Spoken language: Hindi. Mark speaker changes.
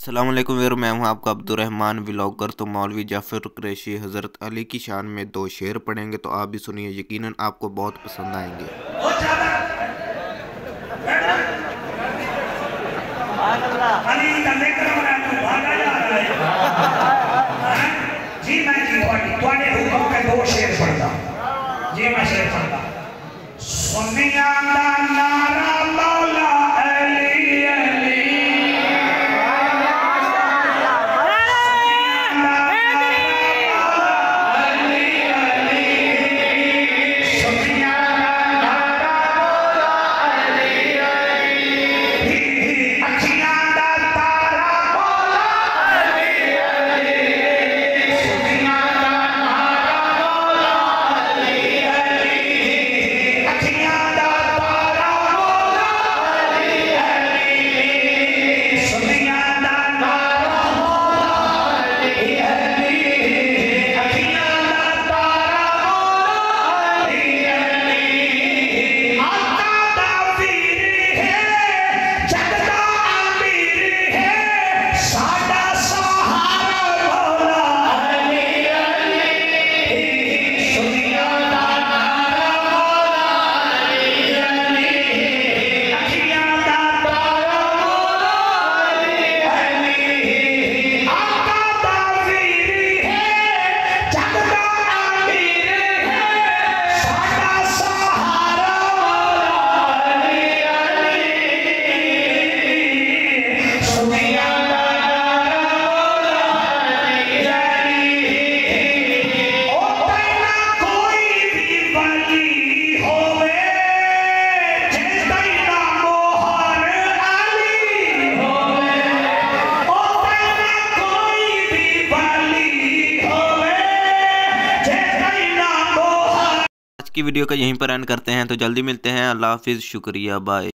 Speaker 1: अस्सलाम वालेकुम वीर, मैं हूं आपका अब्दुर्रहमान व्लॉगर। तो मौलवी जाफ़र कुरैशी हज़रत अली की शान में दो शेर पढ़ेंगे, तो आप भी सुनिए, यकीनन आपको बहुत पसंद आएंगे।
Speaker 2: जी मैं दो शेर पढ़ता जी मैं शेर पढ़ता सुनिया नारा मौला अली अली
Speaker 1: आज की वीडियो का यहीं पर एंड करते हैं, तो जल्दी मिलते हैं। अल्लाह हाफिज़, शुक्रिया, बाय।